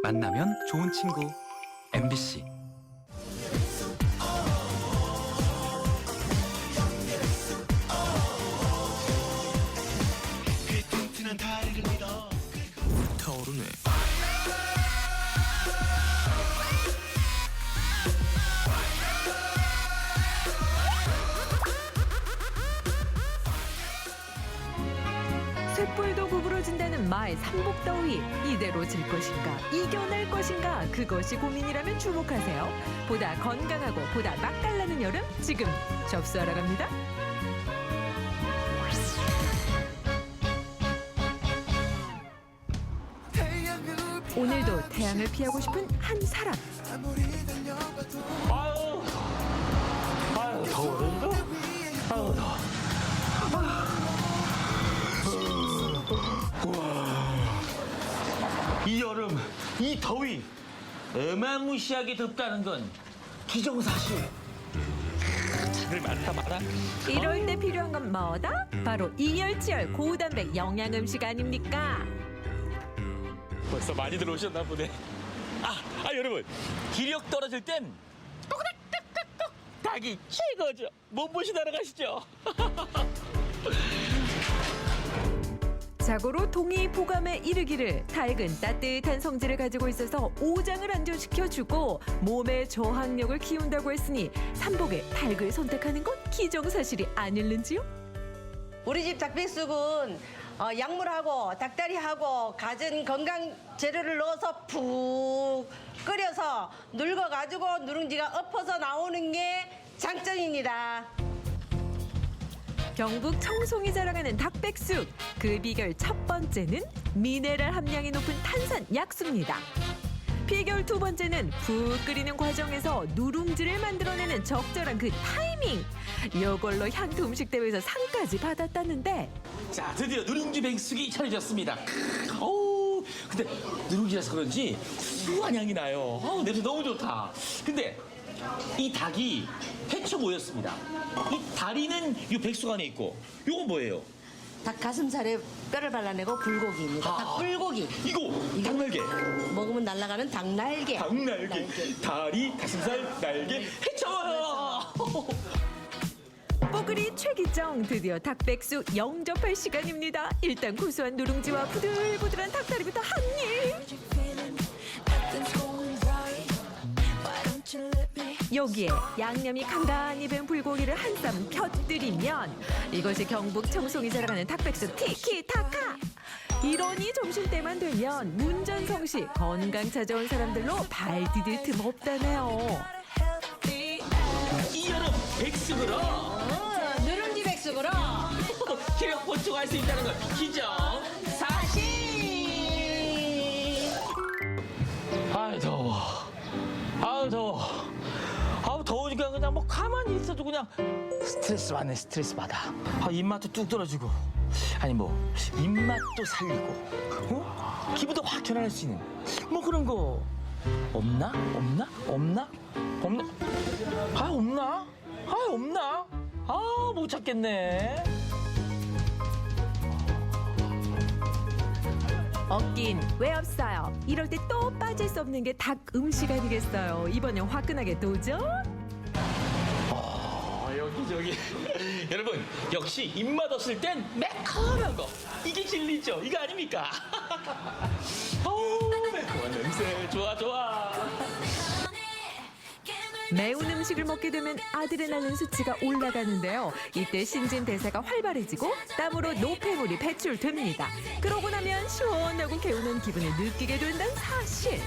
만나면 좋은 친구 MBC. 타오르네. 쇳불도 구부러진다는 말 삼복더위. 이대로 질 것인가 이겨낼 것인가, 그것이 고민이라면 주목하세요. 보다 건강하고 보다 맛깔나는 여름 지금 접수하러 갑니다. 오늘도 태양을 피하고 싶은 한 사람. 아유, 더워른가? 아유, 더워. 이 여름, 이 더위, 어마무시하게 덥다는 건 기정사실. 차를 많다 말아. 이럴 때 필요한 건 뭐다? 바로 이열치열 고단백 영양 음식 아닙니까? 벌써 많이 들어오셨나 보네. 여러분, 기력 떨어질 땐 꼬그닥딱딱딱 닭이 최고죠. 몸보신하러 가시죠. 자고로 동의보감에 이르기를 닭은 따뜻한 성질을 가지고 있어서 오장을 안정시켜주고 몸의 저항력을 키운다고 했으니 삼복에 닭을 선택하는 건 기정사실이 아닐는지요? 우리 집 닭백숙은 약물하고 닭다리하고 갖은 건강 재료를 넣어서 푹 끓여서 늙어가지고 누룽지가 엎어서 나오는 게 장점입니다. 경북 청송이 자랑하는 닭백숙. 그 비결 첫 번째는 미네랄 함량이 높은 탄산 약수입니다. 비결 두 번째는 푹 끓이는 과정에서 누룽지를 만들어내는 적절한 그 타이밍. 이걸로 향토 음식 대회에서 상까지 받았다는데, 자, 드디어 누룽지 백숙이 차려졌습니다. 어우, 근데 누룽지라서 그런지 구수한 향이 나요. 냄새 너무 좋다. 근데 이 닭이 해초 모였습니다. 이 다리는 이 백숙 안에 있고, 요건 뭐예요? 닭 가슴살에 뼈를 발라내고 불고기입니다. 닭 불고기. 이거 닭날개. 먹으면 날아가는 닭날개. 닭날개. 다리, 가슴살, 날개, 해초. 뽀글이 최기정. 드디어 닭백숙 영접할 시간입니다. 일단 고소한 누룽지와 부들부들한 닭다리부터 한 입. 여기에 양념이 간간히 밴 불고기를 한 쌈 펴뜨리면 이것이 경북 청송이 자랑하는 닭백숙 티키타카. 이러니 점심때만 되면 문전성시 건강 찾아온 사람들로 발 디딜 틈 없다네요. 이 여름 백숙으로 누룽지 백숙으로 기력 보충할 수 있다는 건 기정 사실. 아이 더워. 아우 더워. 아우 더우니까 그냥 뭐 가만히 있어도 그냥 스트레스 받네. 스트레스 받아. 입맛도 뚝 떨어지고, 아니 뭐 입맛도 살리고, 기분도 확 전환할 수 있는 뭐 그런 거 없나? 없나? 없나? 못 찾겠네. 없긴 왜 없어요? 이럴 때 또 빠질 수 없는 게 닭 음식 아니겠어요? 이번엔 화끈하게 도전? 여기저기. 여러분, 역시 입맛 없을 땐 매콤한 거, 이게 진리죠. 이거 아닙니까? 매콤한 냄새 좋아. 매운 음식을 먹게 되면 아드레날린 수치가 올라가는데요. 이때 신진대사가 활발해지고 땀으로 노폐물이 배출됩니다. 그러고 나면 시원하고 개운한 기분을 느끼게 된다는 사실.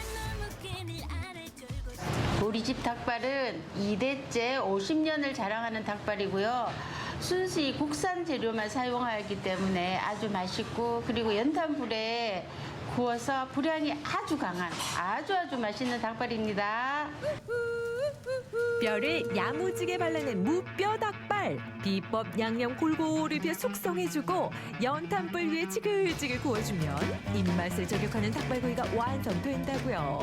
우리 집 닭발은 2대째 50년을 자랑하는 닭발이고요. 순수히 국산 재료만 사용하기 때문에 아주 맛있고, 그리고 연탄불에 구워서 불향이 아주 강한 아주 맛있는 닭발입니다. 뼈를 야무지게 발라낸 무뼈 닭발. 비법 양념 골고루 비워 숙성해주고 연탄불 위에 지글지글 구워주면 입맛을 저격하는 닭발구이가 완성된다고요.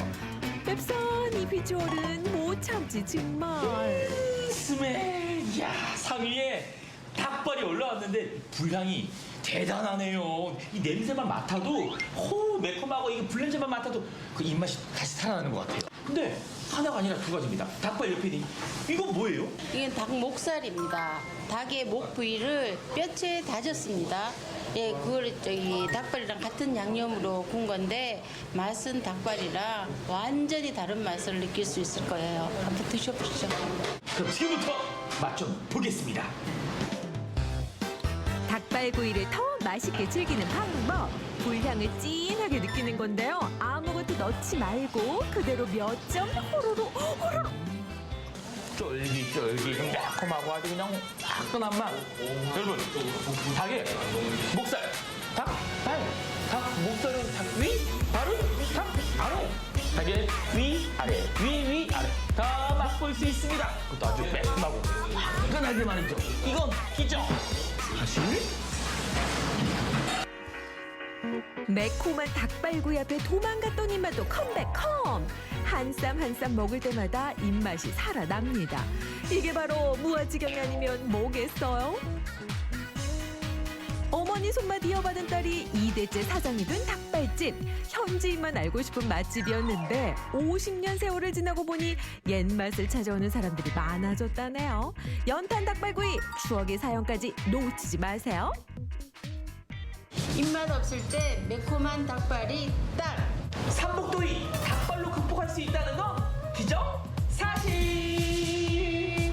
맵선 이 비주얼은 못 참지 정말. 스멜. 야, 상위에 닭발이 올라왔는데 불향이 대단하네요. 이 냄새만 맡아도 매콤하고 이게 불냄새만 맡아도 그 입맛이 다시 살아나는 것 같아요. 근데 하나가 아니라 두 가지입니다. 닭발 옆에 이건 뭐예요? 이건 닭 목살입니다. 닭의 목 부위를 뼈채 다졌습니다. 예, 그걸 닭발이랑 같은 양념으로 구운 건데 맛은 닭발이랑 완전히 다른 맛을 느낄 수 있을 거예요. 한번 드셔보시죠. 그럼 지금부터 맛 좀 보겠습니다. 닭발구이를 더 맛있게 즐기는 방법. 불향을 진하게 느끼는 건데요. 아무것도 넣지 말고 그대로 몇 점 호로로 호로로. 쫄깃쫄깃 매콤하고 아주 그냥 화끈한 맛. 여러분, 닭의 목살, 닭 목살은 닭 위, 발은 닭 아래. 닭의 위, 아래, 위, 아래. 다 맛볼 수 있습니다. 그것도 아주 매콤하고 화끈하게 말이죠. 이건 기적. 사실 매콤한 닭발구이 앞에 도망갔던 입맛도 컴백컴. 한 쌈 한 쌈 먹을 때마다 입맛이 살아납니다. 이게 바로 무아지경이 아니면 뭐겠어요? 어머니 손맛 이어받은 딸이 2대째 사장이 된 닭발집. 현지인만 알고 싶은 맛집이었는데 50년 세월을 지나고 보니 옛맛을 찾아오는 사람들이 많아졌다네요. 연탄 닭발구이 추억의 사연까지 놓치지 마세요. 입맛 없을 때 매콤한 닭발이 딱! 삼복도이 닭발로 극복할 수 있다는 건 기적 사실.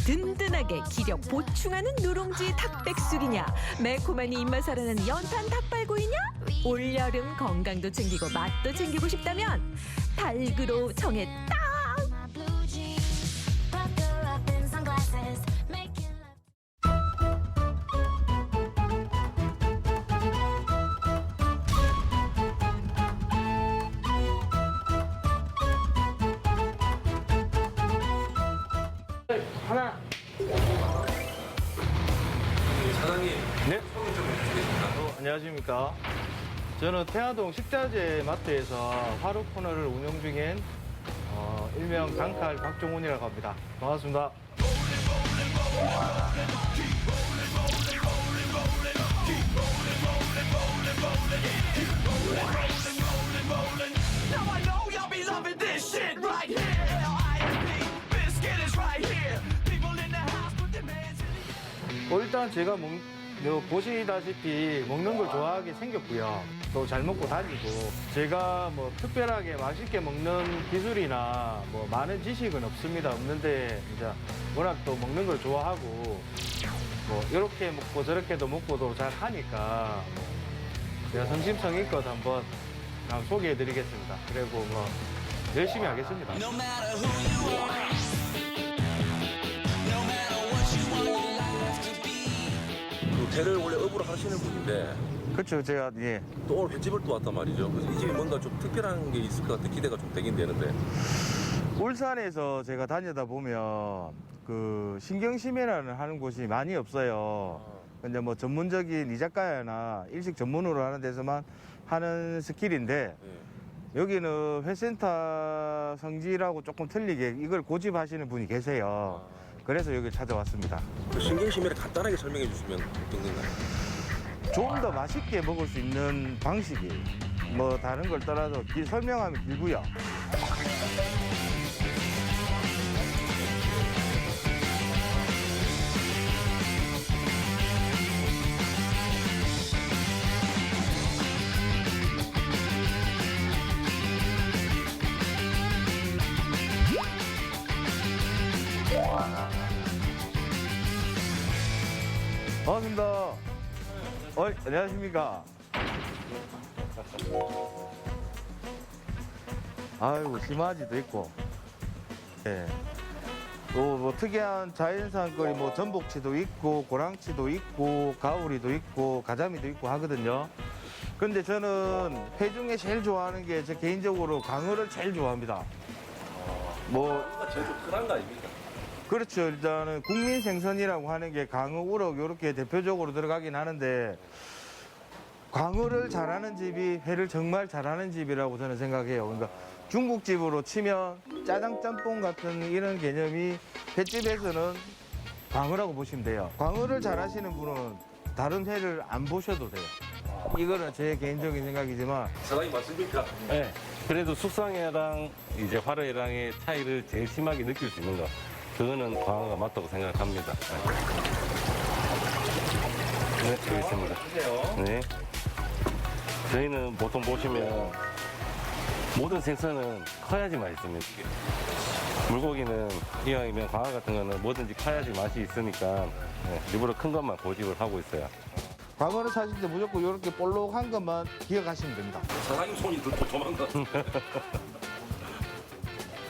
든든하게 기력 보충하는 누룽지 닭백숙이냐, 매콤하니 입맛 살아나는 연탄 닭발구이냐, 올여름 건강도 챙기고 맛도 챙기고 싶다면 닭으로 정했다. 하나. 사장님, 네. 안녕하십니까. 저는 태화동 식자재 마트에서 화로 코너를 운영 중인 일명 장칼 박종훈이라고 합니다. 반갑습니다. 일단 제가 보시다시피 먹는 걸 좋아하게 생겼고요. 또 잘 먹고 다니고 제가 뭐 특별하게 맛있게 먹는 기술이나 뭐 많은 지식은 없는데 이제 워낙 또 먹는 걸 좋아하고 뭐 이렇게 먹고 저렇게도 먹고도 잘 하니까 뭐 제가 성심성의껏 한번 소개해드리겠습니다. 그리고 뭐 열심히 하겠습니다. 그 회를 원래 업으로 하시는 분인데 그렇죠. 제가 예. 또 오늘 횟집을 또 왔단 말이죠. 그래서 이 집이 뭔가 좀 특별한 게 있을 것 같아 기대가 좀 되긴 되는데. 울산에서 제가 다니다 보면 그 신경심이라는 하는 곳이 많이 없어요. 근데 뭐 전문적인 이자카야나 일식 전문으로 하는 데서만 하는 스킬인데 예. 여기는 회센터 성지라고 조금 틀리게 이걸 고집하시는 분이 계세요. 그래서 여기 찾아왔습니다. 그 신경심해를 간단하게 설명해 주시면 어떤 건가요? 좀 더 맛있게 먹을 수 있는 방식이 뭐 다른 걸 떠나서 설명하면 길고요. 반갑습니다. 안녕하십니까. 아이고, 심화지도 있고. 예. 또 뭐 특이한 자연산거리 뭐 전복치도 있고, 고랑치도 있고, 가오리도 있고, 가자미도 있고 하거든요. 근데 저는 회 중에 제일 좋아하는 게 제 개인적으로 광어를 제일 좋아합니다. 뭐, 제일 좀 흔한 거 아닙니까? 그렇죠. 일단은 국민 생선이라고 하는 게 광어, 우럭 이렇게 대표적으로 들어가긴 하는데 광어를 잘하는 집이 회를 정말 잘하는 집이라고 저는 생각해요. 그러니까 중국집으로 치면 짜장 짬뽕 같은 이런 개념이 횟집에서는 광어라고 보시면 돼요. 광어를 잘하시는 분은 다른 회를 안 보셔도 돼요. 이거는 제 개인적인 생각이지만 사장님 맞습니까? 네. 그래도 숙성회랑 이제 화로회랑의 차이를 제일 심하게 느낄 수 있는 거. 그거는 광어가 맞다고 생각합니다. 네, 여기 있습니다. 네. 저희는 보통 보시면 모든 생선은 커야지 맛있습니다. 물고기는 이왕이면 광어 같은 거는 뭐든지 커야지 맛이 있으니까 네, 일부러 큰 것만 고집을 하고 있어요. 광어를 사실 때 무조건 이렇게 볼록한 것만 기억하시면 됩니다. 사장님 손이 더 도망가.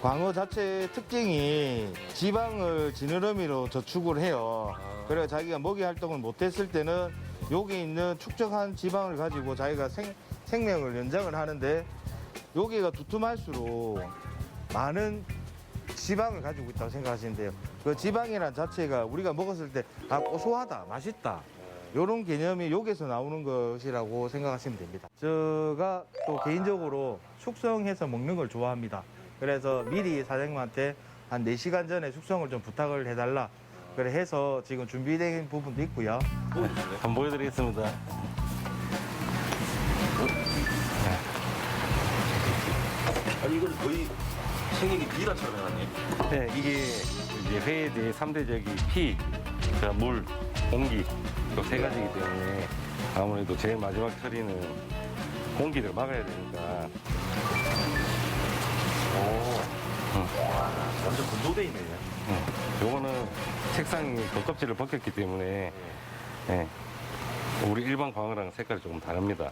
광어 자체의 특징이 지방을 지느러미로 저축을 해요. 그래서 자기가 먹이 활동을 못했을 때는 여기 있는 축적한 지방을 가지고 자기가 생명을 연장을 하는데 여기가 두툼할수록 많은 지방을 가지고 있다고 생각하시면 돼요. 그 지방이란 자체가 우리가 먹었을 때 아, 고소하다, 맛있다. 이런 개념이 여기서 나오는 것이라고 생각하시면 됩니다. 제가 또 개인적으로 숙성해서 먹는 걸 좋아합니다. 그래서 미리 사장님한테 한 4시간 전에 숙성을 좀 부탁을 해달라. 그래 해서 지금 준비된 부분도 있고요. 한번 보여드리겠습니다. 아니 이건 거의 생일이 비라처럼 해놨네. 네, 이게 이제 회에 대해 3대적이 피, 물, 공기, 또 3가지이기 때문에 아무래도 제일 마지막 처리는 공기를 막아야 되니까. 완전 건조돼 있네. 요거는 책상이 겉껍질을 벗겼기 때문에 네, 우리 일반 광어랑 색깔이 조금 다릅니다.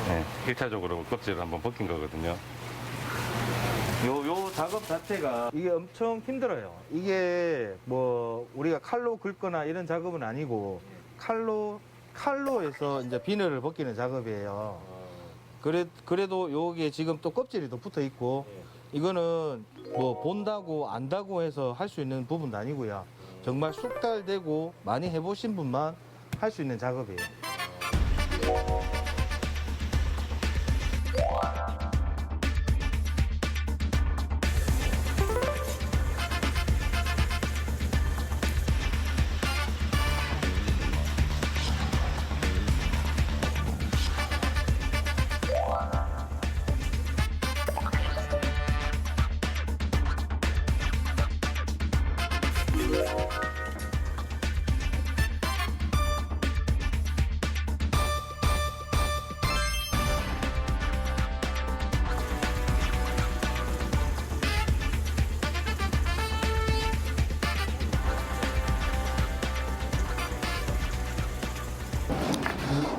네, 1차적으로 껍질을 한번 벗긴 거거든요. 요 작업 자체가 이게 엄청 힘들어요. 이게 뭐 우리가 칼로 긁거나 이런 작업은 아니고 칼로에서 이제 비늘을 벗기는 작업이에요. 그래도 요게 지금 또 껍질이 더 붙어 있고 이거는 뭐 본다고 안다고 해서 할 수 있는 부분도 아니고요. 정말 숙달되고 많이 해보신 분만 할 수 있는 작업이에요.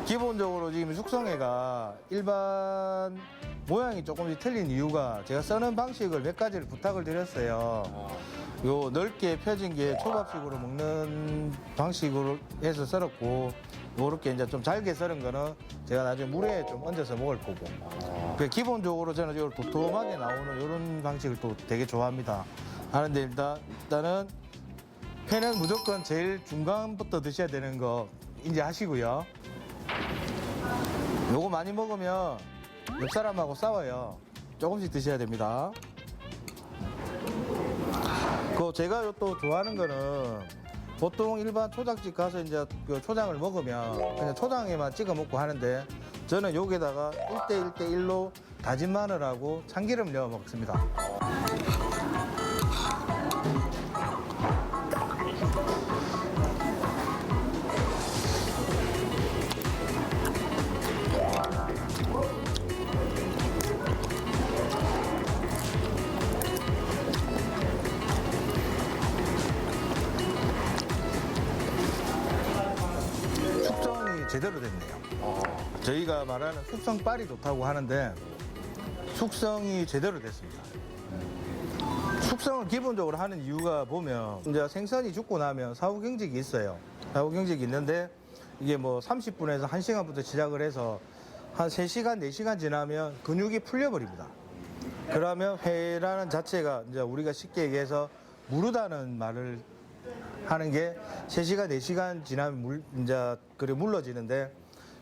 기본적으로 지금 숙성회가 일반 모양이 조금씩 틀린 이유가 제가 써는 방식을 몇 가지를 부탁을 드렸어요. 요 넓게 펴진 게 초밥식으로 먹는 방식으로 해서 썰었고 요렇게 이제 좀 잘게 썰은 거는 제가 나중에 물에 좀 얹어서 먹을 거고. 그 기본적으로 저는 요 도톰하게 나오는 요런 방식을 또 되게 좋아합니다. 하는데 일단은 회는 무조건 제일 중간부터 드셔야 되는 거 인지하시고요. 요거 많이 먹으면 옆 사람하고 싸워요. 조금씩 드셔야 됩니다. 제가 또 좋아하는 거는 보통 일반 초장집 가서 이제 그 초장을 먹으면 그냥 초장에만 찍어 먹고 하는데 저는 여기다가 1대1대1로 다진 마늘하고 참기름 넣어 먹습니다. 제대로 됐네요. 저희가 말하는 숙성빨이 좋다고 하는데 숙성이 제대로 됐습니다. 숙성을 기본적으로 하는 이유가 보면 이제 생선이 죽고 나면 사후경직이 있어요. 사후경직이 있는데 이게 뭐 30분에서 1시간부터 시작을 해서 한 3시간, 4시간 지나면 근육이 풀려버립니다. 그러면 회라는 자체가 이제 우리가 쉽게 얘기해서 무르다는 말을 하는 게 3시간, 4시간 지나면 이제 물러지는데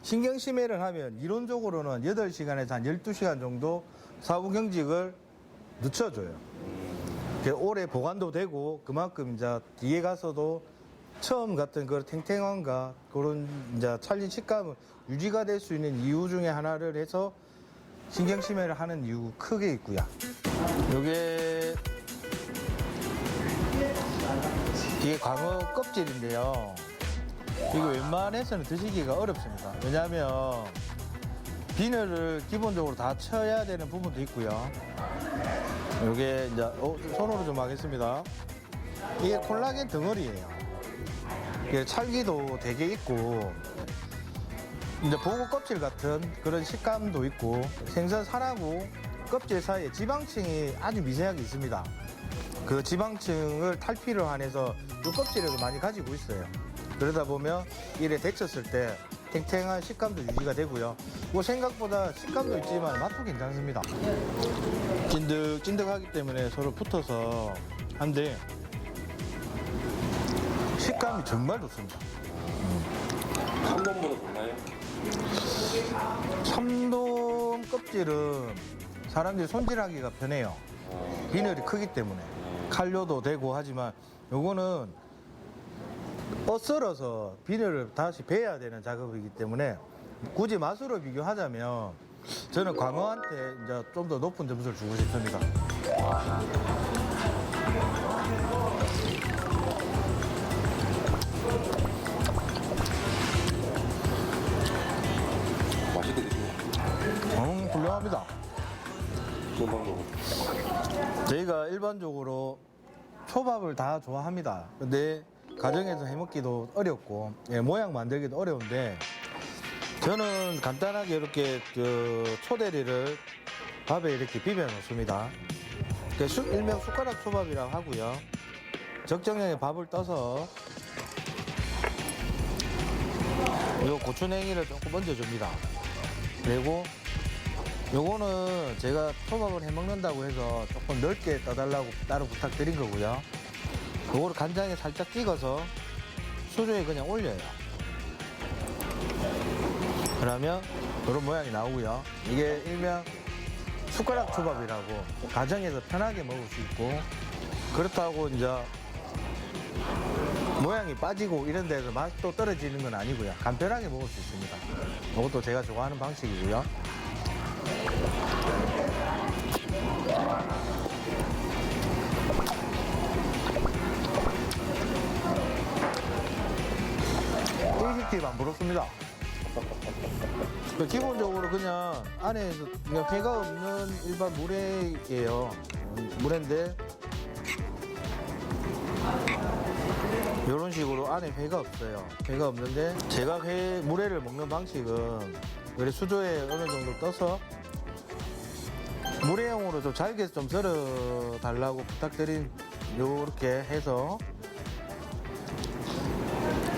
신경심해를 하면 이론적으로는 8시간에서 한 12시간 정도 사후경직을 늦춰줘요. 오래 보관도 되고 그만큼 이제 뒤에 가서도 처음 같은 그 탱탱함과 그런 이제 찰진 식감은 유지가 될 수 있는 이유 중에 하나를 해서 신경심해를 하는 이유 크게 있고요. 이게 광어 껍질인데요. 이거 웬만해서는 드시기가 어렵습니다. 왜냐하면 비늘을 기본적으로 다 쳐야 되는 부분도 있고요. 이게 이제 손으로 좀 하겠습니다. 이게 콜라겐 덩어리예요. 이게 찰기도 되게 있고 이제 보고 껍질 같은 그런 식감도 있고 생선 살하고 껍질 사이에 지방층이 아주 미세하게 있습니다. 그 지방층을 탈피를 해서 이 껍질에도 많이 가지고 있어요. 그러다 보면 이래 데쳤을 때 탱탱한 식감도 유지가 되고요. 뭐 생각보다 식감도 있지만 맛도 괜찮습니다. 찐득찐득하기 때문에 서로 붙어서 한데 식감이 정말 좋습니다. 참돔보다 좋나요? 참돔 껍질은 사람들이 손질하기가 편해요. 비늘이 크기 때문에 칼료도 되고 하지만 요거는 썰어서 비늘을 다시 베야 되는 작업이기 때문에 굳이 맛으로 비교하자면 저는 광어한테 이제 좀 더 높은 점수를 주고 싶습니다. 맛있게 드시네요. 훌륭합니다. 금방으로. 저희가 일반적으로 초밥을 다 좋아합니다. 근데 가정에서 해먹기도 어렵고 모양 만들기도 어려운데 저는 간단하게 이렇게 초대리를 밥에 이렇게 비벼 놓습니다. 일명 숟가락 초밥이라고 하고요. 적정량의 밥을 떠서 요 고추냉이를 조금 얹어줍니다. 그리고 요거는 제가 초밥을 해 먹는다고 해서 조금 넓게 떠달라고 따로 부탁드린 거고요. 요거를 간장에 살짝 찍어서 수저에 그냥 올려요. 그러면 이런 모양이 나오고요. 이게 일명 숟가락 초밥이라고 가정에서 편하게 먹을 수 있고 그렇다고 이제 모양이 빠지고 이런 데서 맛도 떨어지는 건 아니고요. 간편하게 먹을 수 있습니다. 이것도 제가 좋아하는 방식이고요. 일식집 안 부럽습니다. 기본적으로 그냥 안에서 그냥 회가 없는 일반 물회예요. 물회인데 이런 식으로 안에 회가 없어요. 회가 없는데 제가 물회를 먹는 방식은 그래 수조에 어느 정도 떠서 물회용으로 좀 잘게 좀 썰어 달라고 부탁드린 요렇게 해서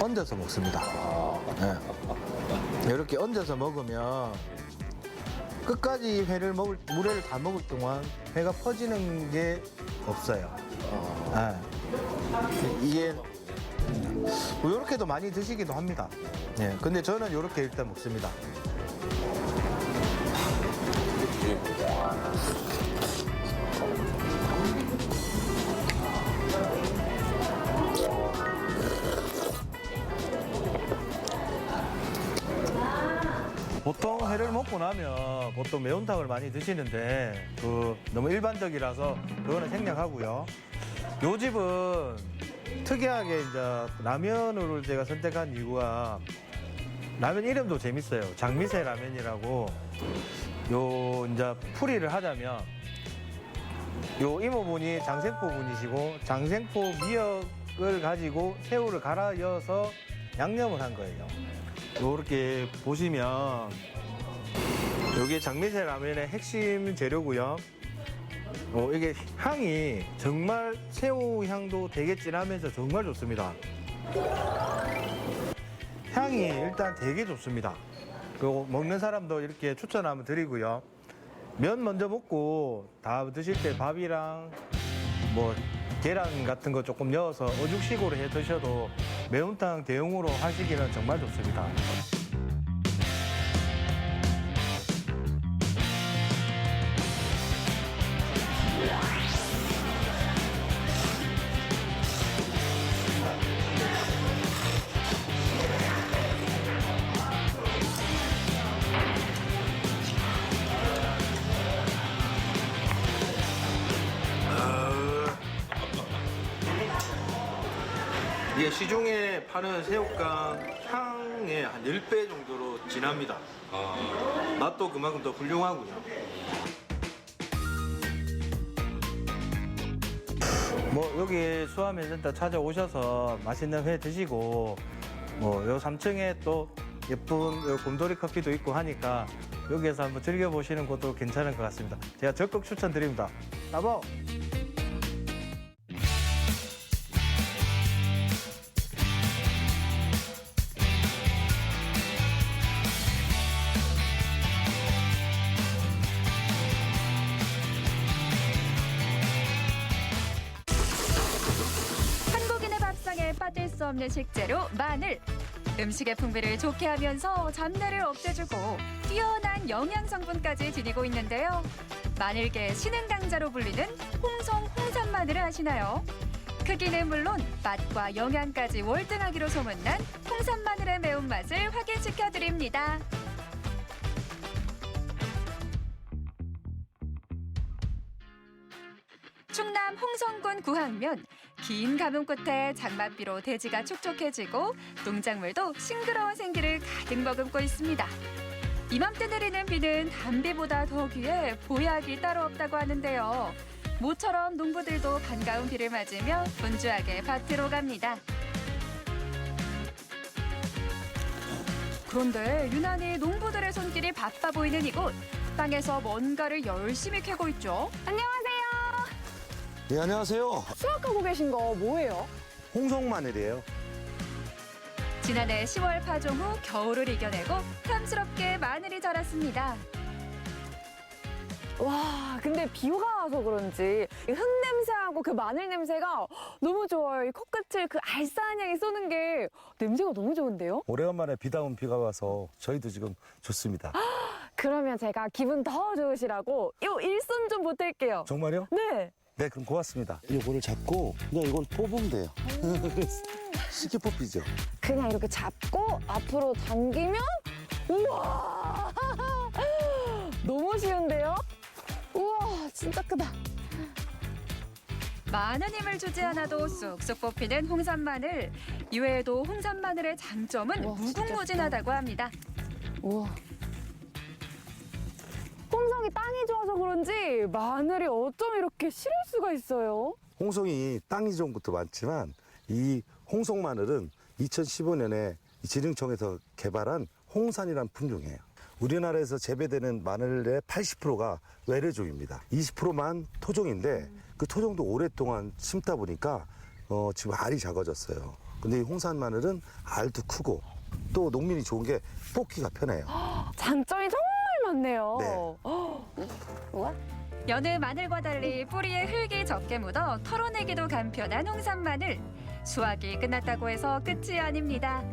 얹어서 먹습니다. 네. 이렇게 얹어서 먹으면 끝까지 물회를 다 먹을 동안 회가 퍼지는 게 없어요. 네. 이게 이렇게도 많이 드시기도 합니다. 네. 근데 저는 이렇게 일단 먹습니다. 보통 회를 먹고 나면 보통 매운탕을 많이 드시는데 너무 일반적이라서 그거는 생략하고요. 요 집은 특이하게 이제 라면으로 제가 선택한 이유가 라면 이름도 재밌어요. 장미새 라면이라고. 요 이제 풀이를 하자면 요 이모분이 장생포 분이시고 장생포 미역을 가지고 새우를 갈아 이어서 양념을 한 거예요. 요렇게 보시면 요게 장미새 라면의 핵심 재료고요. 이게 향이 정말 새우 향도 되게 진하면서 정말 좋습니다. 향이 일단 되게 좋습니다. 그리고 먹는 사람도 이렇게 추천 한번 드리고요. 면 먼저 먹고 다 드실 때 밥이랑 뭐 계란 같은 거 조금 넣어서 어죽식으로 해 드셔도 매운탕 대용으로 하시기는 정말 좋습니다. 시중에 파는 새우깡 향의 한 10배 정도로 진합니다. 맛도 그만큼 더 훌륭하고요. 뭐 여기 수암회센터 찾아오셔서 맛있는 회 드시고 뭐 요 3층에 또 예쁜 요 곰돌이 커피도 있고 하니까 여기에서 한번 즐겨보시는 것도 괜찮을 것 같습니다. 제가 적극 추천드립니다. 나보! 한국인의 밥상에 빠질 수 없는 식재료 마늘. 음식의 풍미를 좋게 하면서 잡내를 없애주고 뛰어난 영양 성분까지 지니고 있는데요. 마늘계의 신흥 강자로 불리는 홍성 마늘을 아시나요? 크기는 물론 맛과 영양까지 월등하기로 소문난 홍산 마늘의 매운맛을 확인시켜 드립니다. 충남 홍성군 구항면 긴 가뭄 끝에 장맛비로 대지가 촉촉해지고 농작물도 싱그러운 생기를 가득 머금고 있습니다. 이맘때 내리는 비는 단비보다 더 귀해 보약이 따로 없다고 하는데요. 모처럼 농부들도 반가운 비를 맞으며 분주하게 밭으로 갑니다. 그런데 유난히 농부들의 손길이 바빠 보이는 이곳. 땅에서 뭔가를 열심히 캐고 있죠. 안녕하세요. 네, 안녕하세요. 수확하고 계신 거 뭐예요? 홍성마늘이에요. 지난해 10월 파종 후 겨울을 이겨내고 탐스럽게 마늘이 자랐습니다. 와, 근데 비가 와서 그런지 흙 냄새하고 그 마늘 냄새가 너무 좋아요. 이 코끝을 그 알싸한 향이 쏘는 게 냄새가 너무 좋은데요? 오래간만에 비다운 비가 와서 저희도 지금 좋습니다. 그러면 제가 기분 더 좋으시라고 요 일손 좀 보탤게요. 정말요? 네. 네, 그럼 고맙습니다. 이거를 잡고 그냥 이건 뽑으면 돼요. 쉽게 뽑히죠? 그냥 이렇게 잡고 앞으로 당기면 우와! 너무 쉬운데요? 우와, 진짜 크다. 많은 힘을 주지 않아도 쑥쑥 뽑히는 홍산 마늘. 이외에도 홍산 마늘의 장점은 우와, 진짜 무궁무진하다고 합니다. 우와. 홍성이 땅이 좋아서 그런지 마늘이 어쩜 이렇게 실을 수가 있어요? 홍성이 땅이 좋은 것도 많지만 이 홍성마늘은 2015년에 지능청에서 개발한 홍산이라는 품종이에요. 우리나라에서 재배되는 마늘의 80%가 외래종입니다. 20%만 토종인데 그 토종도 오랫동안 심다 보니까 지금 알이 작아졌어요. 근데 이 홍산 마늘은 알도 크고 또 농민이 좋은 게 뽑기가 편해요. 장점이 정말 많네요. 네. 여느 마늘과 달리 뿌리에 흙이 적게 묻어 털어내기도 간편한 홍산 마늘. 수확이 끝났다고 해서 끝이 아닙니다.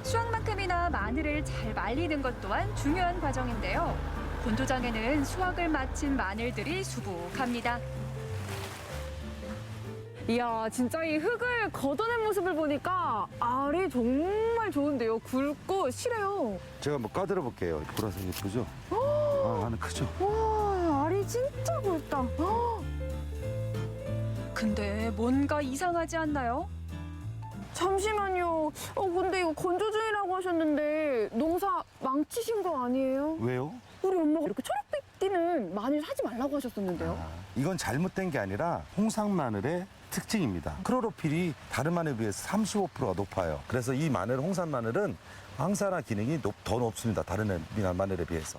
수확만큼이나 마늘을 잘 말리는 것 또한 중요한 과정인데요. 본토장에는 수확을 마친 마늘들이 수북합니다. 이야, 진짜 이 흙을 걷어낸 모습을 보니까 알이 정말 좋은데요. 굵고 실해요. 제가 한번 까들어 볼게요. 보라색 예쁘죠? 안은 크죠? 와, 알이 진짜 굵다. 근데 뭔가 이상하지 않나요? 잠시만요. 근데 이거 건조 중이라고 하셨는데 농사 망치신 거 아니에요? 왜요? 우리 엄마가 이렇게 초록빛 띠는 마늘 사지 말라고 하셨었는데요. 이건 잘못된 게 아니라 홍상 마늘의 특징입니다. 크로로필이 다른 마늘에 비해서 35%가 높아요. 그래서 이 마늘, 홍산 마늘은 항산화 기능이 더 높습니다. 다른 마늘에 비해서.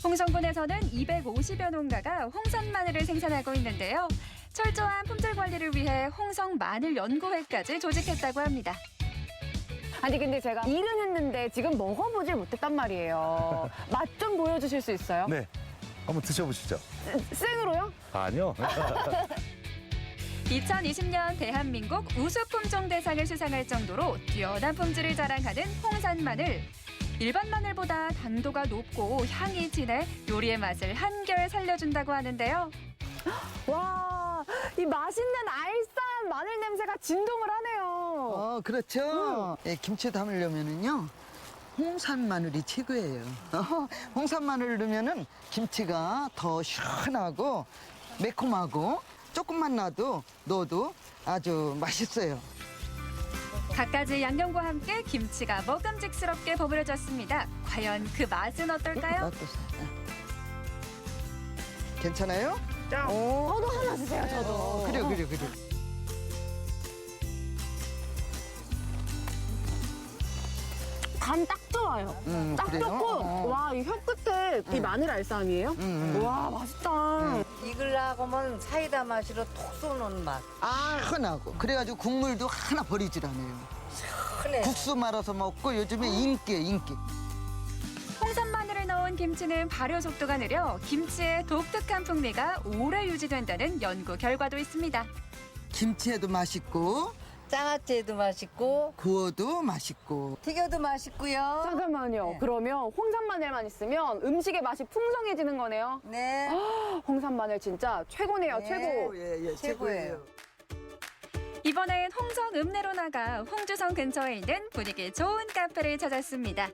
홍성군에서는 250여 농가가 홍산 마늘을 생산하고 있는데요. 철저한 품질 관리를 위해 홍성 마늘 연구회까지 조직했다고 합니다. 아니 근데 제가 일은 했는데 지금 먹어보질 못했단 말이에요. 맛 좀 보여주실 수 있어요? 네, 한번 드셔보시죠. 생으로요? 아니요. 2020년 대한민국 우수품종 대상을 수상할 정도로 뛰어난 품질을 자랑하는 홍산 마늘. 일반 마늘보다 당도가 높고 향이 진해 요리의 맛을 한결 살려준다고 하는데요. 와, 이 맛있는 알싸한 마늘 냄새가 진동을 하네요. 그렇죠. 예, 김치 담으려면은요. 홍산 마늘이 최고예요. 홍산 마늘을 넣으면은 김치가 더 시원하고 매콤하고 조금만 넣어도 아주 맛있어요. 갖가지 양념과 함께 김치가 먹음직스럽게 버무려졌습니다. 과연 그 맛은 어떨까요? 괜찮아요? 저도 하나 주세요, 저도. 그래. 간 딱 좋아요. 딱 그래요? 좋고, 와, 이 혀 끝에 이 마늘 알쌈이에요? 와, 맛있다. 익으려고면 사이다 맛으로 톡 쏘는 맛. 시원하고. 그래가지고 국물도 하나 버리질 않아요. 그래. 국수 말아서 먹고 요즘에 인기. 홍산 마늘을 넣은 김치는 발효 속도가 느려 김치의 독특한 풍미가 오래 유지된다는 연구 결과도 있습니다. 김치에도 맛있고 장아찌도 맛있고 구워도 맛있고 튀겨도 맛있고요. 잠깐만요. 네. 그러면 홍산 마늘만 있으면 음식의 맛이 풍성해지는 거네요. 네. 홍산 마늘 진짜 최고네요, 네. 최고. 예, 최고예요. 이번엔 홍성 읍내로 나가 홍주성 근처에 있는 분위기 좋은 카페를 찾았습니다.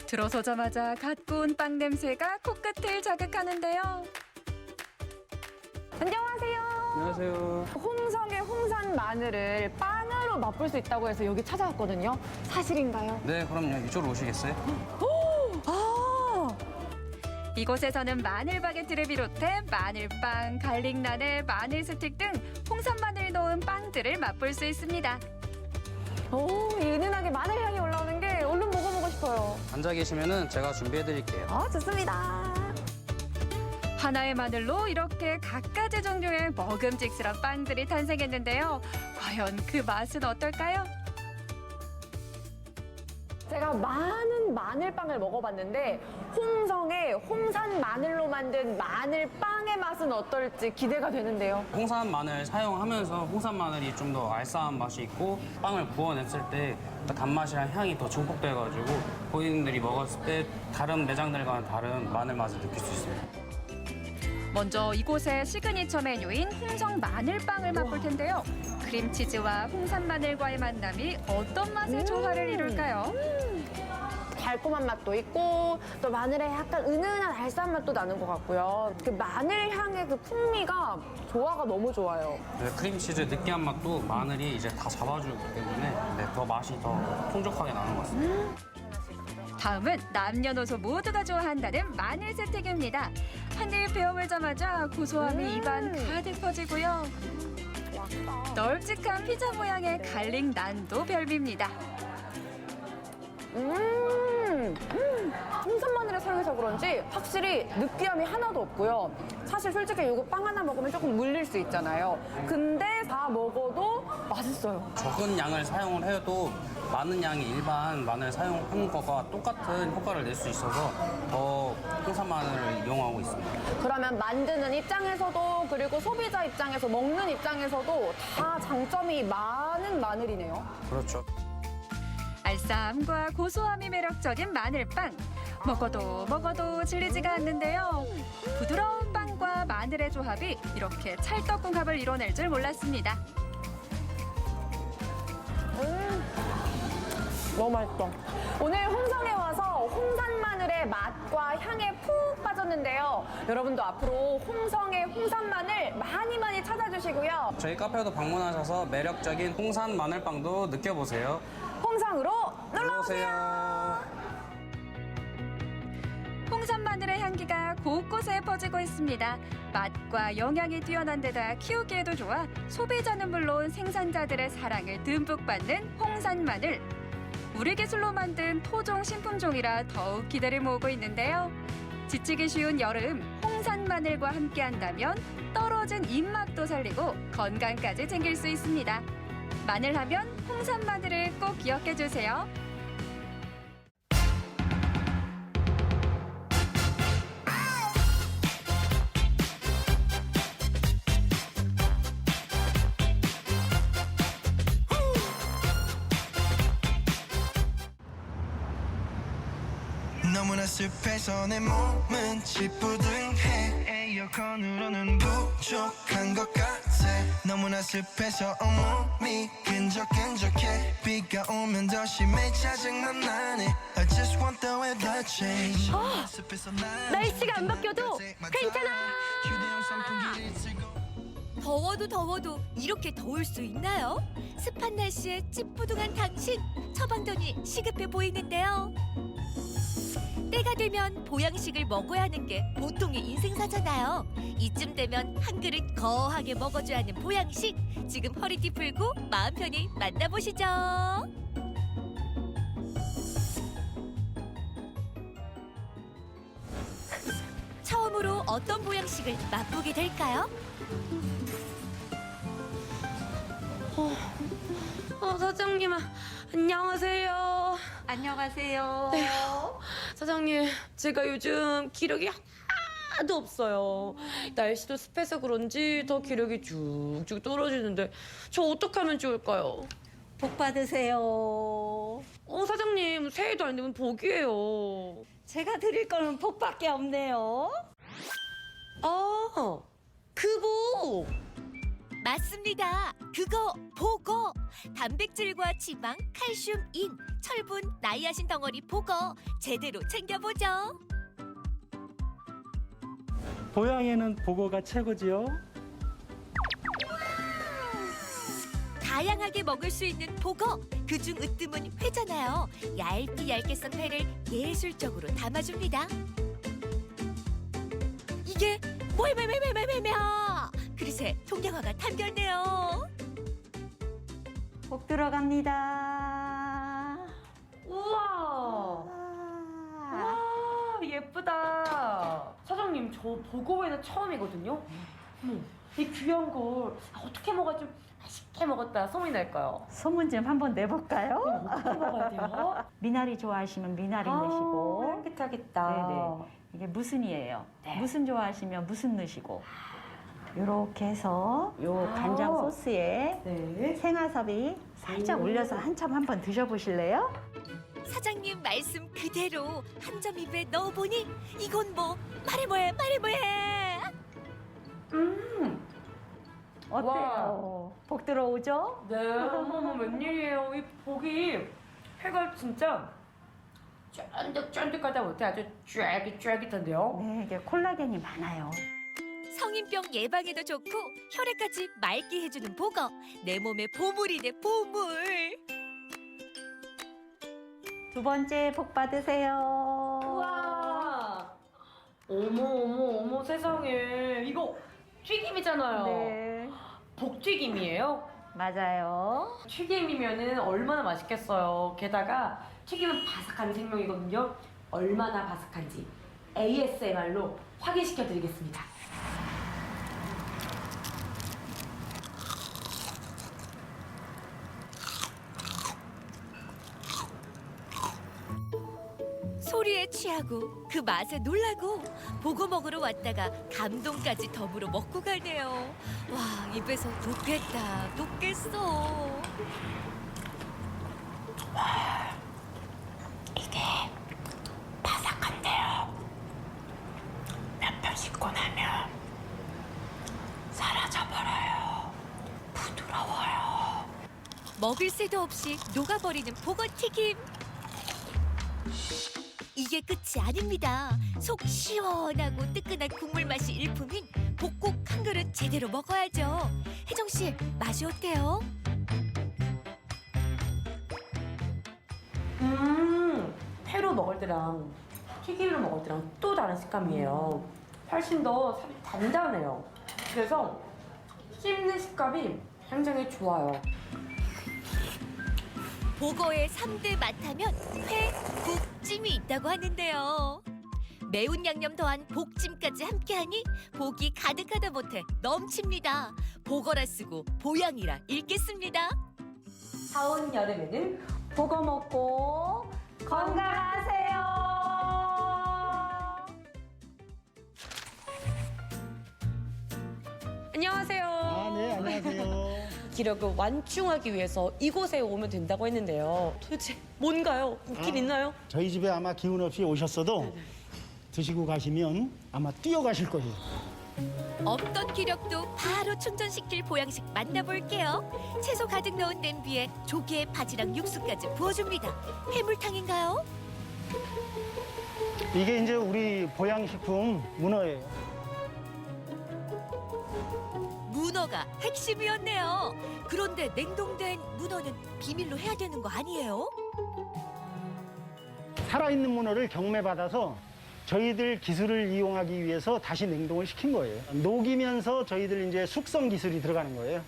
들어서자마자 갓 구운 빵 냄새가 코끝을 자극하는데요. 안녕하세요. 안녕하세요. 홍성의 홍산 마늘을 빵으로 맛볼 수 있다고 해서 여기 찾아왔거든요. 사실인가요? 네, 그럼요. 이쪽으로 오시겠어요? 아, 이곳에서는 마늘 바게트를 비롯해 마늘빵, 갈릭나네, 마늘 스틱 등 홍산 마늘 넣은 빵들을 맛볼 수 있습니다. 오, 이 은은하게 마늘 향이 올라오는 게 얼른 먹어보고 싶어요. 앉아 계시면은 제가 준비해 드릴게요. 좋습니다. 하나의 마늘로 이렇게 갖가지 종류의 먹음직스러운 빵들이 탄생했는데요. 과연 그 맛은 어떨까요? 제가 많은 마늘빵을 먹어봤는데 홍성의 홍산 마늘로 만든 마늘빵의 맛은 어떨지 기대가 되는데요. 홍산 마늘 사용하면서 홍산 마늘이 좀 더 알싸한 맛이 있고 빵을 구워냈을 때 단맛이랑 향이 더 증폭돼가지고 고객님들이 먹었을 때 다른 매장들과는 다른 마늘 맛을 느낄 수 있습니다. 먼저 이곳의 시그니처 메뉴인 홍성 마늘빵을 맛볼 텐데요. 크림치즈와 홍산 마늘과의 만남이 어떤 맛의 조화를 이룰까요? 달콤한 맛도 있고 또 마늘에 약간 은은한 알싸한 맛도 나는 것 같고요. 그 마늘 향의 그 풍미가 조화가 너무 좋아요. 네, 크림치즈 느끼한 맛도 마늘이 이제 다 잡아주기 때문에 더 맛이 더 풍족하게 나는 것 같습니다. 다음은 남녀노소 모두가 좋아한다는 마늘 스틱입니다. 한 입 베어물자마자 고소함이 입안 가득 퍼지고요. 널찍한 피자 모양의 갈릭 난도 별미입니다. 홍산 마늘을 사용해서 그런지 확실히 느끼함이 하나도 없고요. 사실 솔직히 이거 빵 하나 먹으면 조금 물릴 수 있잖아요. 근데 다 먹어도 맛있어요. 적은 양을 사용을 해도 많은 양의 일반 마늘 사용하는 것과 똑같은 효과를 낼 수 있어서 더 홍산 마늘을 이용하고 있습니다. 그러면 만드는 입장에서도 그리고 소비자 입장에서 먹는 입장에서도 다 장점이 많은 마늘이네요. 그렇죠. 알싸함과 고소함이 매력적인 마늘빵. 먹어도 질리지가 않는데요. 부드러운 빵과 마늘의 조합이 이렇게 찰떡궁합을 이뤄낼 줄 몰랐습니다. 너무 맛있어. 오늘 홍성에 와서 홍산 마늘의 맛과 향에 푹 빠졌는데요. 여러분도 앞으로 홍성의 홍산 마늘 많이 찾아주시고요. 저희 카페도 방문하셔서 매력적인 홍산 마늘빵도 느껴보세요. 홍성으로 놀러오세요. 홍산 마늘의 향기가 곳곳에 퍼지고 있습니다. 맛과 영양이 뛰어난 데다 키우기에도 좋아 소비자는 물론 생산자들의 사랑을 듬뿍 받는 홍산 마늘. 우리 기술로 만든 토종 신품종이라 더욱 기대를 모으고 있는데요. 지치기 쉬운 여름 홍산 마늘과 함께한다면 떨어진 입맛도 살리고 건강까지 챙길 수 있습니다. 마늘하면 홍산 마늘을 꼭 기억해 주세요. 너무나 습해서 내 몸은 찌뿌둥해 에어컨으로는 부족한 것 같아 너무나 습해서 온몸 몸이 끈적끈적해 비가 오면 더 심해 짜증만 나네 I just want the weather change 날씨가 안 바뀌어도 괜찮아. 더워도 이렇게 더울 수 있나요? 습한 날씨에 찌뿌둥한 당신, 처방전이 시급해 보이는데요. 때가 되면 보양식을 먹어야 하는 게 보통의 인생사잖아요. 이쯤 되면 한 그릇 거하게 먹어줘야 하는 보양식. 지금 허리띠 풀고 마음 편히 만나보시죠. 처음으로 어떤 보양식을 맛보게 될까요? 사장님, 안녕하세요. 안녕하세요. 네. 사장님, 제가 요즘 기력이 하나도 없어요. 날씨도 습해서 그런지 더 기력이 쭉쭉 떨어지는데 저 어떻게 하면 좋을까요? 복 받으세요. 사장님, 새해도 안 되면 복이에요. 제가 드릴 거는 복밖에 없네요. 그 복! 맞습니다. 그거 보고 단백질과 지방, 칼슘, 인, 철분, 나이아신 덩어리 보고 제대로 챙겨보죠. 보양에는 보고가 최고지요. 다양하게 먹을 수 있는 보고, 그중 으뜸은 회잖아요. 얇게 썬 회를 예술적으로 담아줍니다. 이게 뭐야 그릇에 통영화가 담겼네요. 복 들어갑니다. 우와! 예쁘다. 사장님, 저 보고회는 처음이거든요. 이 귀한 걸 어떻게 먹어야 좀 맛있게 먹었다 소문이 날까요? 소문 좀 한번 내볼까요? 어떻게 먹어야 돼요? 미나리 좋아하시면 미나리 넣으시고. 향긋하겠다. 네네. 이게 무순이에요. 네. 무순 좋아하시면 무순 넣으시고. 요렇게 해서 요 간장 소스에 네. 생와사비 살짝 올려서 한참 한번 드셔보실래요? 사장님 말씀 그대로 한 점 입에 넣어보니 이건 뭐 말해 뭐해 어때요? 복 들어오죠? 네. 어머머, 웬일이에요. 이 복이 회가 진짜 쫀득쫀득하다 못해 아주 쫄깃쫄깃한데요. 네, 이게 콜라겐이 많아요. 성인병 예방에도 좋고 혈액까지 맑게 해주는 보거. 내 몸에 보물이네 보물. 두 번째 복 받으세요. 우와. 어머 세상에. 이거 튀김이잖아요. 네. 복튀김이에요? 맞아요. 튀김이면은 얼마나 맛있겠어요. 게다가 튀김은 바삭한 생명이거든요. 얼마나 바삭한지 ASMR로 확인시켜 드리겠습니다. 소리에 취하고 그 맛에 놀라고 보고 먹으러 왔다가 감동까지 더불어 먹고 가네요. 와, 입에서 녹겠어. 이게 바삭한데요. 몇 번 씹고 나면 사라져버려요. 부드러워요. 먹을 새도 없이 녹아버리는 보거튀김. 이게 끝이 아닙니다. 속 시원하고 뜨끈한 국물 맛이 일품인 복국 한 그릇 제대로 먹어야죠. 혜정 씨, 맛이 어때요? 회로 먹을 때랑 튀김으로 먹을 때랑 또 다른 식감이에요. 훨씬 더 살이 단단해요. 그래서 씹는 식감이 굉장히 좋아요. 보거의 3대 맛하면 회, 국, 찜이 있다고 하는데요. 매운 양념 더한 복찜까지 함께하니 복이 가득하다 못해 넘칩니다. 보거라 쓰고 보양이라 읽겠습니다. 다운 여름에는 보거 먹고 건강하세요. 안녕하세요. 네, 안녕하세요. 기력을 완충하기 위해서 이곳에 오면 된다고 했는데요. 도대체 뭔가요? 있긴 있나요? 저희 집에 아마 기운 없이 오셨어도 드시고 가시면 아마 뛰어가실 거예요. 없던 기력도 바로 충전시킬 보양식 만나볼게요. 채소 가득 넣은 냄비에 조개, 바지락, 육수까지 부어줍니다. 해물탕인가요? 이게 이제 우리 보양식품 문어예요. 문어가 핵심이었네요. 그런데 냉동된 문어는 비밀로 해야 되는 거 아니에요? 살아있는 문어를 경매받아서 저희들 기술을 이용하기 위해서 다시 냉동을 시킨 거예요. 녹이면서 저희들 이제 숙성 기술이 들어가는 거예요.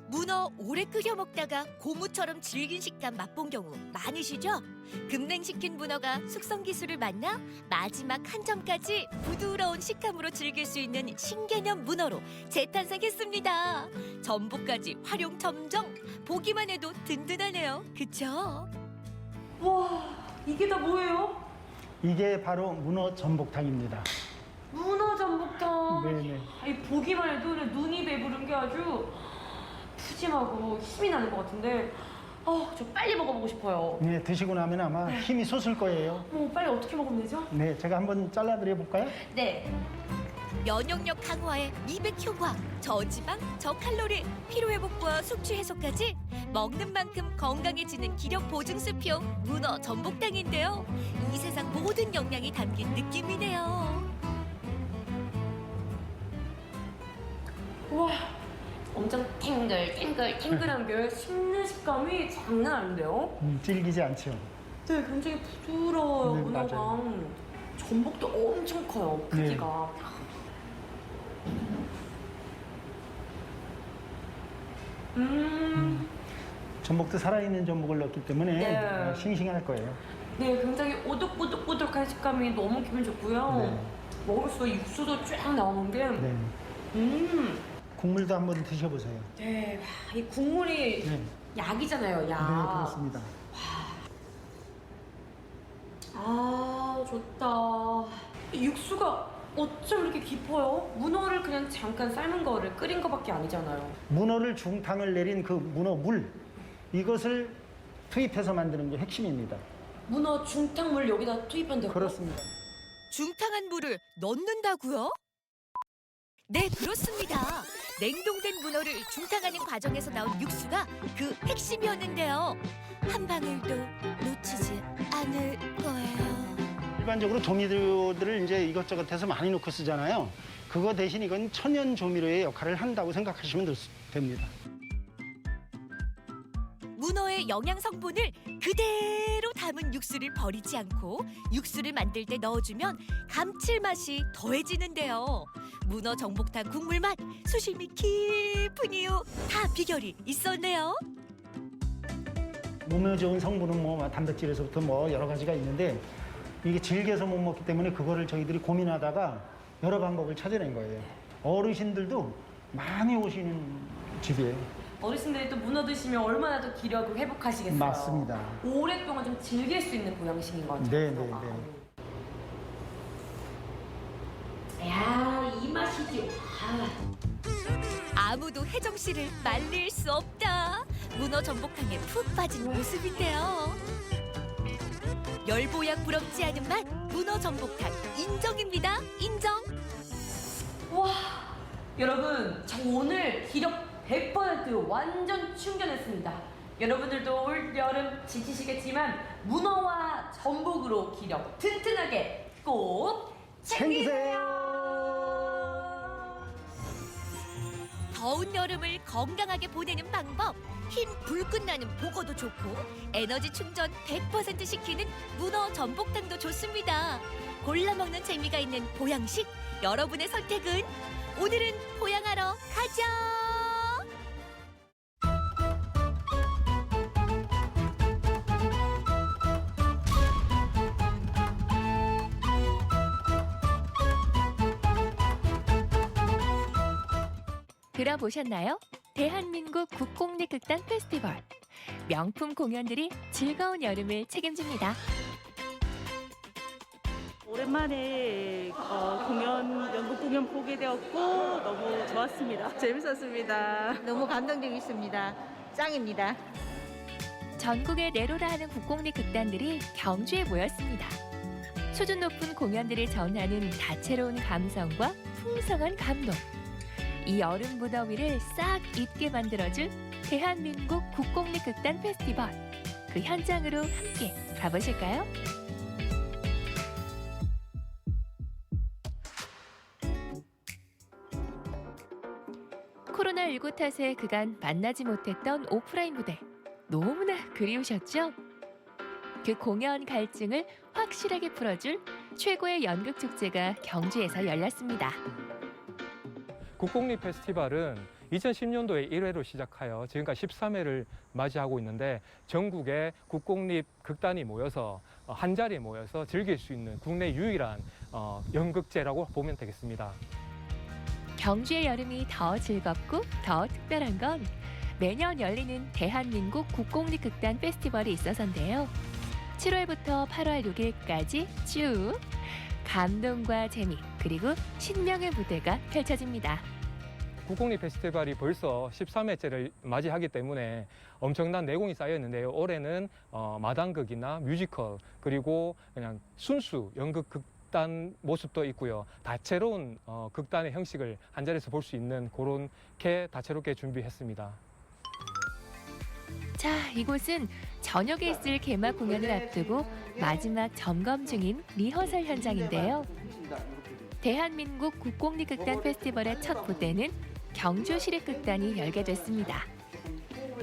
문어 오래 끓여 먹다가 고무처럼 질긴 식감 맛본 경우 많으시죠? 급냉시킨 문어가 숙성 기술을 만나 마지막 한 점까지 부드러운 식감으로 즐길 수 있는 신개념 문어로 재탄생했습니다. 전복까지 활용 점정, 보기만 해도 든든하네요. 그쵸? 와, 이게 다 뭐예요? 이게 바로 문어 전복탕입니다. 문어 전복탕. 네네. 아니, 보기만 해도 그냥 눈이 배부른 게 아주 푸짐하고 힘이 나는 것 같은데, 저 빨리 먹어보고 싶어요. 네, 드시고 나면 아마 힘이 솟을 거예요. 빨리 어떻게 먹으면 되죠? 네, 제가 한번 잘라드려 볼까요? 네. 면역력 강화에 미백 효과, 저지방, 저칼로리, 피로회복과 숙취 해소까지 먹는 만큼 건강해지는 기력 보증 수표 문어 전복탕인데요. 이 세상 모든 영양이 담긴 느낌이네요. 우와, 엄청 탱글한 게 씹는 식감이 장난 아닌데요? 질기지 않죠? 네, 굉장히 부드러워요, 네, 문어가. 맞아요. 전복도 엄청 커요, 크기가. 전복도 살아있는 전복을 넣기 때문에 네. 싱싱할 거예요. 네, 굉장히 오독오독오독한 식감이 너무 기분 좋고요. 네. 먹을수록 육수도 쫙 나오는 게. 네. 국물도 한번 드셔보세요. 네, 와, 이 국물이 네. 약이잖아요, 약. 네, 그렇습니다. 아, 좋다. 육수가 어쩜 이렇게 깊어요? 문어를 그냥 잠깐 삶은 거를 끓인 거밖에 아니잖아요. 문어를 중탕을 내린 그 문어 물, 이것을 투입해서 만드는 게 핵심입니다. 문어 중탕물 여기다 투입한다고요? 그렇습니다. 중탕한 물을 넣는다고요? 네, 그렇습니다. 냉동된 문어를 중탕하는 과정에서 나온 육수가 그 핵심이었는데요. 한 방울도 놓치지 않을 거예요. 일반적으로 조미료들을 이제 이것저것 해서 많이 넣고 쓰잖아요. 그거 대신 이건 천연 조미료의 역할을 한다고 생각하시면 됩니다. 문어의 영양 성분을 그대로 담은 육수를 버리지 않고 육수를 만들 때 넣어주면 감칠맛이 더해지는데요. 문어 전복탕 국물 맛, 수심이 깊은 이유 다 비결이 있었네요. 몸에 좋은 성분은 뭐 단백질에서부터 뭐 여러 가지가 있는데 이게 질겨서 못 먹기 때문에 그거를 저희들이 고민하다가 여러 방법을 찾아낸 거예요. 어르신들도 많이 오시는 집이에요. 어르신들이 또 문어 드시면 얼마나 더 기력을 회복하시겠어요? 맞습니다. 오랫동안 좀 즐길 수 있는 보양식인 것 같아요. 네, 문어가. 네. 야, 이 맛이지. 아무도 혜정 씨를 말릴 수 없다. 문어 전복탕에 푹 빠진 모습인데요. 열보양 부럽지 않은 맛, 문어 전복탕 인정입니다. 인정. 와, 여러분, 저 오늘 기력 100% 완전 충전했습니다. 여러분들도 올 여름 지치시겠지만 문어와 전복으로 기력 튼튼하게 꼭 챙기세요. 더운 여름을 건강하게 보내는 방법. 힘 불끈 나는 보거도 좋고 에너지 충전 100% 시키는 문어 전복탕도 좋습니다. 골라 먹는 재미가 있는 보양식. 여러분의 선택은? 오늘은 보양하러 가자. 들어보셨나요? 대한민국 국공립극단 페스티벌. 명품 공연들이 즐거운 여름을 책임집니다. 오랜만에 연극 공연 보게 되었고 너무 좋았습니다. 재밌었습니다. 너무 감동적이었습니다. 짱입니다. 전국에 내로라 하는 국공립극단들이 경주에 모였습니다. 수준 높은 공연들을 전하는 다채로운 감성과 풍성한 감동. 이 여름 무더위를 싹 잊게 만들어줄 대한민국 국공립극단 페스티벌. 그 현장으로 함께 가보실까요? 코로나19 탓에 그간 만나지 못했던 오프라인 무대. 너무나 그리우셨죠? 그 공연 갈증을 확실하게 풀어줄 최고의 연극 축제가 경주에서 열렸습니다. 국공립 페스티벌은 2010년도에 1회로 시작하여 지금까지 13회를 맞이하고 있는데 전국의 국공립 극단이 모여서 한자리에 모여서 즐길 수 있는 국내 유일한 연극제라고 보면 되겠습니다. 경주의 여름이 더 즐겁고 더 특별한 건 매년 열리는 대한민국 국공립극단 페스티벌이 있어서인데요. 7월부터 8월 6일까지 쭉 감동과 재미 그리고 신명의 무대가 펼쳐집니다. 국공립 페스티벌이 벌써 13회째를 맞이하기 때문에 엄청난 내공이 쌓여있는데요. 올해는 마당극이나 뮤지컬 그리고 그냥 순수 연극 극단 모습도 있고요. 다채로운 극단의 형식을 한자리에서 볼 수 있는 그렇게 다채롭게 준비했습니다. 자, 이곳은 저녁에 있을 개막 공연을 앞두고 마지막 점검 중인 리허설 현장인데요. 대한민국 국공립극단 페스티벌의 첫 무대는 경주시립극단이 열게 됐습니다.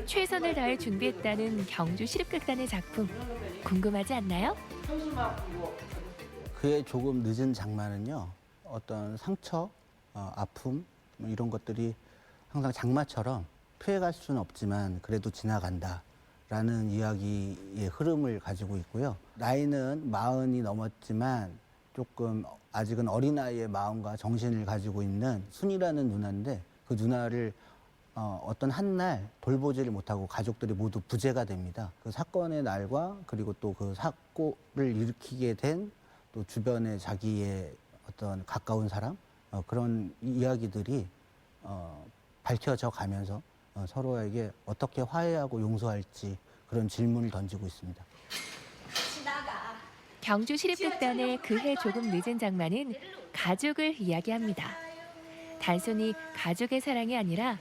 최선을 다해 준비했다는 경주시립극단의 작품, 궁금하지 않나요? 그의 조금 늦은 장마는요, 어떤 상처, 아픔 이런 것들이 항상 장마처럼 피해갈 수는 없지만 그래도 지나간다라는 이야기의 흐름을 가지고 있고요. 나이는 40이 넘었지만 조금 아직은 어린아이의 마음과 정신을 가지고 있는 순이라는 누나인데 그 누나를 어떤 한날 돌보지를 못하고 가족들이 모두 부재가 됩니다. 그 사건의 날과 그리고 또 그 사고를 일으키게 된 또 주변의 자기의 어떤 가까운 사람 그런 이야기들이 밝혀져 가면서 서로에게 어떻게 화해하고 용서할지 그런 질문을 던지고 있습니다. 경주시립극단의 그해 조금 늦은 장마는 가족을 이야기합니다. 단순히 가족의 사랑이 아니라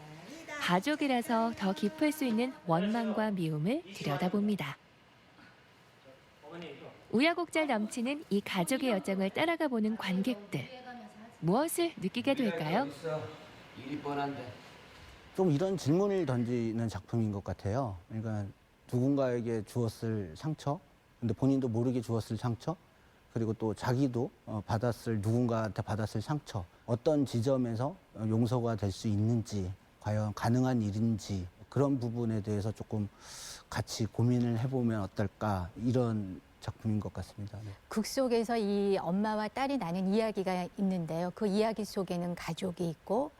가족이라서 더 깊을 수 있는 원망과 미움을 들여다봅니다. 우여곡절 넘치는 이 가족의 여정을 따라가 보는 관객들. 무엇을 느끼게 될까요? 좀 이런 질문을 던지는 작품인 것 같아요. 그러니까 누군가에게 주었을 상처, 근데 본인도 모르게 주었을 상처, 그리고 또 자기도 누군가한테 받았을 상처, 어떤 지점에서 용서가 될 수 있는지, 과연 가능한 일인지 그런 부분에 대해서 조금 같이 고민을 해보면 어떨까 이런 작품인 것 같습니다. 네. 극 속에서 이 엄마와 딸이 나눈 이야기가 있는데요. 그 이야기 속에는 가족이 있고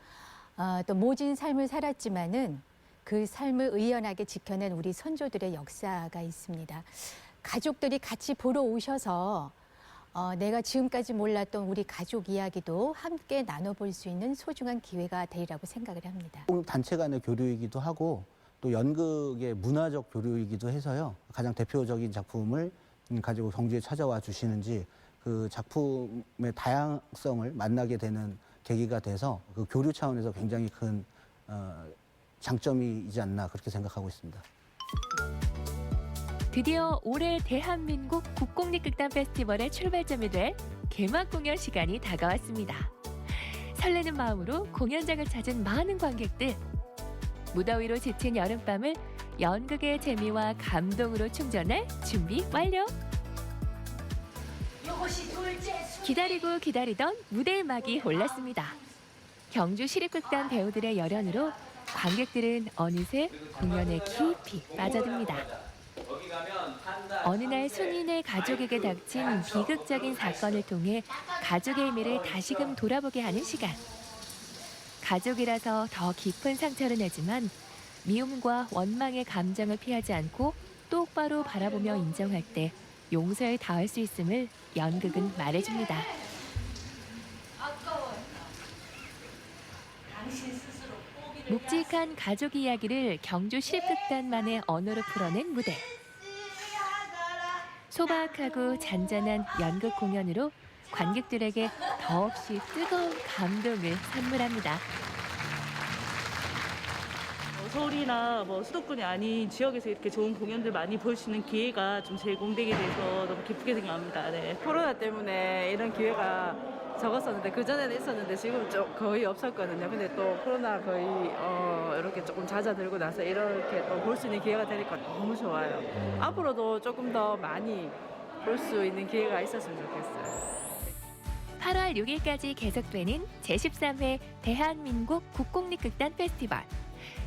또 모진 삶을 살았지만은 그 삶을 의연하게 지켜낸 우리 선조들의 역사가 있습니다. 가족들이 같이 보러 오셔서 내가 지금까지 몰랐던 우리 가족 이야기도 함께 나눠볼 수 있는 소중한 기회가 되리라고 생각을 합니다. 단체 간의 교류이기도 하고 또 연극의 문화적 교류이기도 해서요. 가장 대표적인 작품을 가지고 경주에 찾아와 주시는지 그 작품의 다양성을 만나게 되는 계기가 돼서 그 교류 차원에서 굉장히 큰 장점이지 않나 그렇게 생각하고 있습니다. 드디어 올해 대한민국 국공립극단 페스티벌의 출발점이 될 개막 공연 시간이 다가왔습니다. 설레는 마음으로 공연장을 찾은 많은 관객들. 무더위로 지친 여름밤을 연극의 재미와 감동으로 충전할 준비 완료. 기다리고 기다리던 무대의 막이 올랐습니다. 경주시립극단 배우들의 열연으로 관객들은 어느새 공연에 깊이 빠져듭니다. 어느 날 순인의 가족에게 닥친 비극적인 사건을 통해 가족의 의미를 다시금 돌아보게 하는 시간. 가족이라서 더 깊은 상처를 내지만 미움과 원망의 감정을 피하지 않고 똑바로 바라보며 인정할 때 용서에 닿을 수 있음을 연극은 말해줍니다. 묵직한 가족 이야기를 경주시립극단만의 언어로 풀어낸 무대. 소박하고 잔잔한 연극 공연으로 관객들에게 더없이 뜨거운 감동을 선물합니다. 서울이나 수도권이 아닌 지역에서 이렇게 좋은 공연들 많이 볼 수 있는 기회가 좀 제공되게 돼서 너무 기쁘게 생각합니다. 네. 코로나 때문에 이런 기회가 적었었는데 그전에는 있었는데 지금 좀 거의 없었거든요. 근데 또 코로나 거의 이렇게 조금 잦아들고 나서 이렇게 또 볼 수 있는 기회가 되니까 너무 좋아요. 앞으로도 조금 더 많이 볼 수 있는 기회가 있었으면 좋겠어요. 8월 6일까지 계속되는 제13회 대한민국 국공립극단 페스티벌.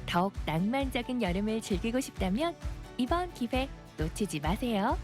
더욱 낭만적인 여름을 즐기고 싶다면 이번 기회 놓치지 마세요.